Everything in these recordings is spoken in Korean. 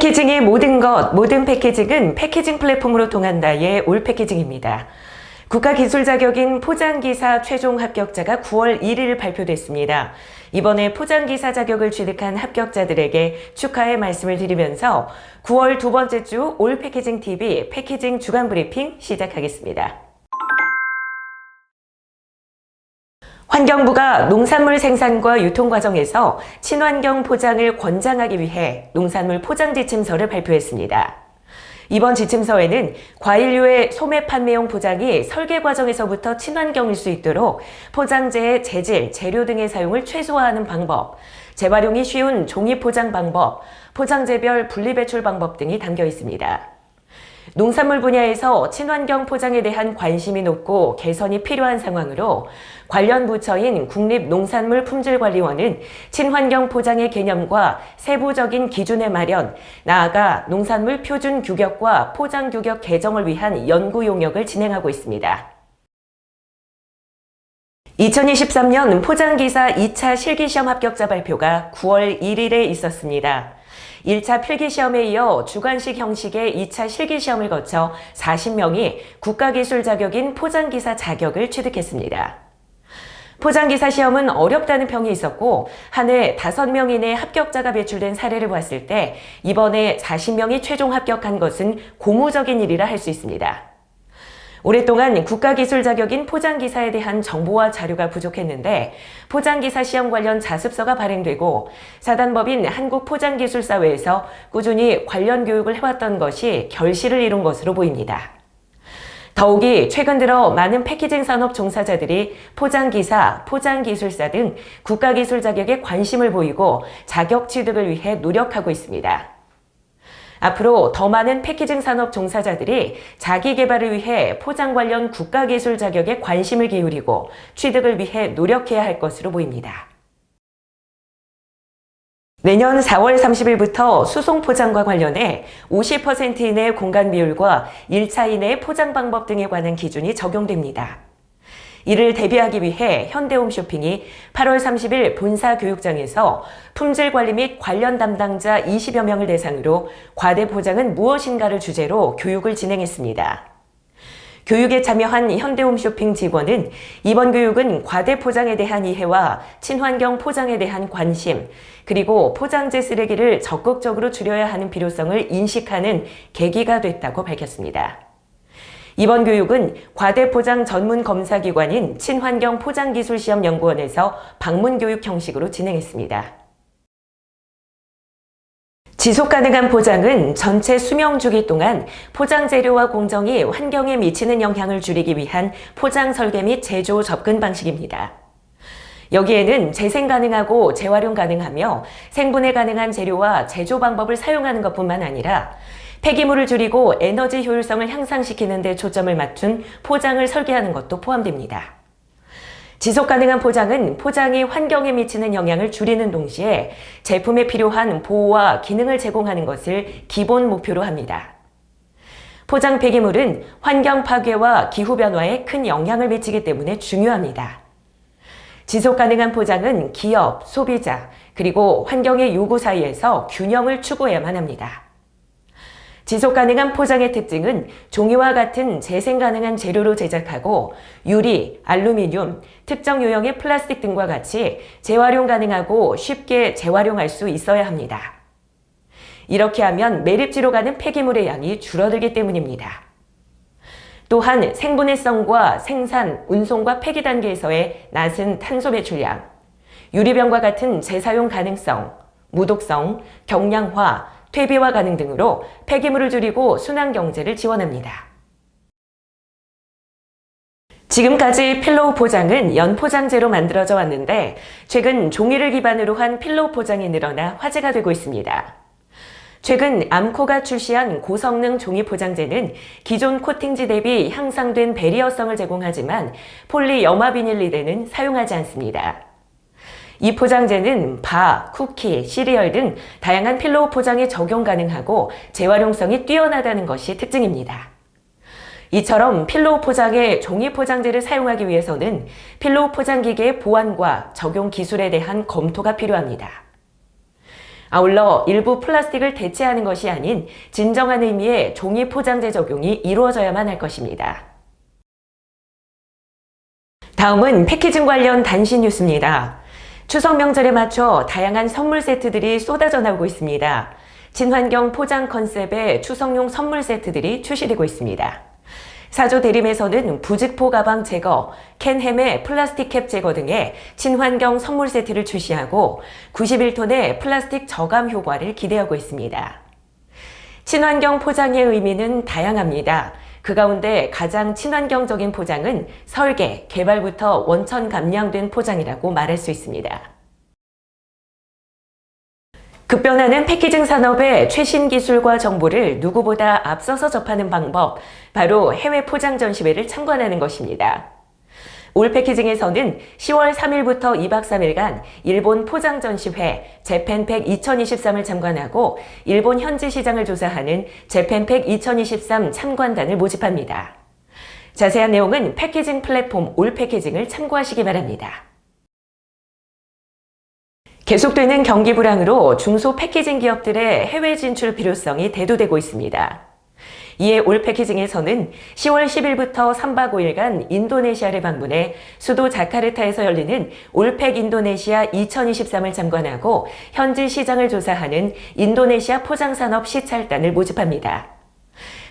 패키징의 모든 것, 모든 패키징은 패키징 플랫폼으로 통한다의 올패키징입니다. 국가기술 자격인 포장기사 최종 합격자가 9월 1일 발표됐습니다. 이번에 포장기사 자격을 취득한 합격자들에게 축하의 말씀을 드리면서 9월 두 번째 주 올패키징 TV 패키징 주간 브리핑 시작하겠습니다. 환경부가 농산물 생산과 유통 과정에서 친환경 포장을 권장하기 위해 농산물 포장 지침서를 발표했습니다. 이번 지침서에는 과일류의 소매 판매용 포장이 설계 과정에서부터 친환경일 수 있도록 포장재의 재질, 재료 등의 사용을 최소화하는 방법, 재활용이 쉬운 종이 포장 방법, 포장재별 분리배출 방법 등이 담겨 있습니다. 농산물 분야에서 친환경 포장에 대한 관심이 높고 개선이 필요한 상황으로 관련 부처인 국립농산물품질관리원은 친환경 포장의 개념과 세부적인 기준의 마련, 나아가 농산물 표준 규격과 포장 규격 개정을 위한 연구 용역을 진행하고 있습니다. 2023년 포장기사 2차 실기시험 합격자 발표가 9월 1일에 있었습니다. 1차 필기시험에 이어 주관식 형식의 2차 실기시험을 거쳐 40명이 국가기술 자격인 포장기사 자격을 취득했습니다. 포장기사 시험은 어렵다는 평이 있었고 한 해 5명 이내 합격자가 배출된 사례를 봤을 때 이번에 40명이 최종 합격한 것은 고무적인 일이라 할 수 있습니다. 오랫동안 국가기술 자격인 포장기사에 대한 정보와 자료가 부족했는데 포장기사 시험 관련 자습서가 발행되고 사단법인 한국포장기술사회에서 꾸준히 관련 교육을 해왔던 것이 결실을 이룬 것으로 보입니다. 더욱이 최근 들어 많은 패키징 산업 종사자들이 포장기사, 포장기술사 등 국가기술 자격에 관심을 보이고 자격 취득을 위해 노력하고 있습니다. 앞으로 더 많은 패키징 산업 종사자들이 자기 개발을 위해 포장 관련 국가기술 자격에 관심을 기울이고 취득을 위해 노력해야 할 것으로 보입니다. 내년 4월 30일부터 수송 포장과 관련해 50% 이내 공간 비율과 1차 이내 포장 방법 등에 관한 기준이 적용됩니다. 이를 대비하기 위해 현대홈쇼핑이 8월 30일 본사 교육장에서 품질관리 및 관련 담당자 20여 명을 대상으로 과대 포장은 무엇인가를 주제로 교육을 진행했습니다. 교육에 참여한 현대홈쇼핑 직원은 이번 교육은 과대 포장에 대한 이해와 친환경 포장에 대한 관심, 그리고 포장재 쓰레기를 적극적으로 줄여야 하는 필요성을 인식하는 계기가 됐다고 밝혔습니다. 이번 교육은 과대포장 전문 검사기관인 친환경 포장기술시험연구원에서 방문교육 형식으로 진행했습니다. 지속가능한 포장은 전체 수명주기 동안 포장 재료와 공정이 환경에 미치는 영향을 줄이기 위한 포장 설계 및 제조 접근 방식입니다. 여기에는 재생 가능하고 재활용 가능하며 생분해 가능한 재료와 제조 방법을 사용하는 것뿐만 아니라 폐기물을 줄이고 에너지 효율성을 향상시키는 데 초점을 맞춘 포장을 설계하는 것도 포함됩니다. 지속가능한 포장은 포장이 환경에 미치는 영향을 줄이는 동시에 제품에 필요한 보호와 기능을 제공하는 것을 기본 목표로 합니다. 포장 폐기물은 환경 파괴와 기후변화에 큰 영향을 미치기 때문에 중요합니다. 지속가능한 포장은 기업, 소비자, 그리고 환경의 요구 사이에서 균형을 추구해야만 합니다. 지속가능한 포장의 특징은 종이와 같은 재생가능한 재료로 제작하고 유리, 알루미늄, 특정 유형의 플라스틱 등과 같이 재활용 가능하고 쉽게 재활용할 수 있어야 합니다. 이렇게 하면 매립지로 가는 폐기물의 양이 줄어들기 때문입니다. 또한 생분해성과 생산, 운송과 폐기 단계에서의 낮은 탄소 배출량, 유리병과 같은 재사용 가능성, 무독성, 경량화, 퇴비화 가능 등으로 폐기물을 줄이고 순환경제를 지원합니다. 지금까지 필로우 포장은 연포장재로 만들어져 왔는데 최근 종이를 기반으로 한 필로우 포장이 늘어나 화제가 되고 있습니다. 최근 암코가 출시한 고성능 종이 포장재는 기존 코팅지 대비 향상된 배리어성을 제공하지만 폴리염화비닐리대는 사용하지 않습니다. 이 포장재는 바, 쿠키, 시리얼 등 다양한 필로우 포장에 적용 가능하고 재활용성이 뛰어나다는 것이 특징입니다. 이처럼 필로우 포장에 종이 포장재를 사용하기 위해서는 필로우 포장기계의 보안과 적용 기술에 대한 검토가 필요합니다. 아울러 일부 플라스틱을 대체하는 것이 아닌 진정한 의미의 종이 포장재 적용이 이루어져야만 할 것입니다. 다음은 패키징 관련 단신 뉴스입니다. 추석 명절에 맞춰 다양한 선물 세트들이 쏟아져 나오고 있습니다. 친환경 포장 컨셉의 추석용 선물 세트들이 출시되고 있습니다. 사조 대림에서는 부직포 가방 제거, 캔햄의 플라스틱 캡 제거 등의 친환경 선물 세트를 출시하고 91톤의 플라스틱 저감 효과를 기대하고 있습니다. 친환경 포장의 의미는 다양합니다. 그 가운데 가장 친환경적인 포장은 설계, 개발부터 원천 감량된 포장이라고 말할 수 있습니다. 급변하는 패키징 산업의 최신 기술과 정보를 누구보다 앞서서 접하는 방법, 바로 해외 포장 전시회를 참관하는 것입니다. 올 패키징에서는 10월 3일부터 2박 3일간 일본 포장 전시회 재팬팩 2023을 참관하고 일본 현지 시장을 조사하는 재팬팩 2023 참관단을 모집합니다. 자세한 내용은 패키징 플랫폼 올 패키징을 참고하시기 바랍니다. 계속되는 경기 불황으로 중소 패키징 기업들의 해외 진출 필요성이 대두되고 있습니다. 이에 올 패키징에서는 10월 10일부터 3박 5일간 인도네시아를 방문해 수도 자카르타에서 열리는 올팩 인도네시아 2023을 참관하고 현지 시장을 조사하는 인도네시아 포장산업 시찰단을 모집합니다.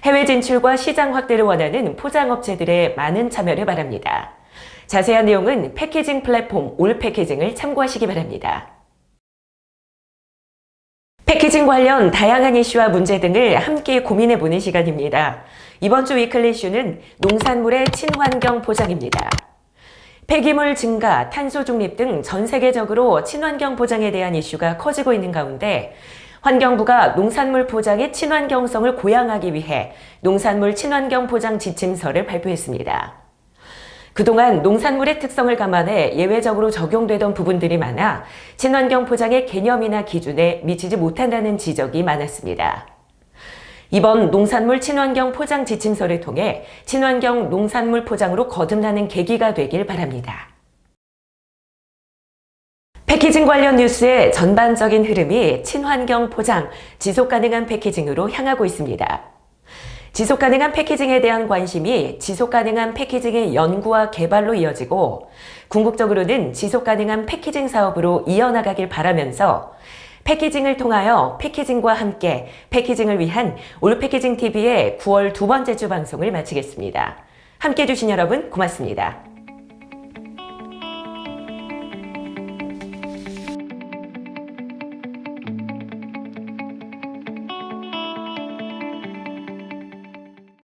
해외 진출과 시장 확대를 원하는 포장업체들의 많은 참여를 바랍니다. 자세한 내용은 패키징 플랫폼 올 패키징을 참고하시기 바랍니다. 패키징 관련 다양한 이슈와 문제 등을 함께 고민해보는 시간입니다. 이번 주 위클리 이슈는 농산물의 친환경 포장입니다. 폐기물 증가, 탄소 중립 등 전 세계적으로 친환경 포장에 대한 이슈가 커지고 있는 가운데 환경부가 농산물 포장의 친환경성을 고양하기 위해 농산물 친환경 포장 지침서를 발표했습니다. 그동안 농산물의 특성을 감안해 예외적으로 적용되던 부분들이 많아 친환경 포장의 개념이나 기준에 미치지 못한다는 지적이 많았습니다. 이번 농산물 친환경 포장 지침서를 통해 친환경 농산물 포장으로 거듭나는 계기가 되길 바랍니다. 패키징 관련 뉴스의 전반적인 흐름이 친환경 포장, 지속가능한 패키징으로 향하고 있습니다. 지속가능한 패키징에 대한 관심이 지속가능한 패키징의 연구와 개발로 이어지고 궁극적으로는 지속가능한 패키징 사업으로 이어나가길 바라면서 패키징을 통하여 패키징과 함께 패키징을 위한 올 패키징 TV의 9월 두 번째 주 방송을 마치겠습니다. 함께해 주신 여러분 고맙습니다.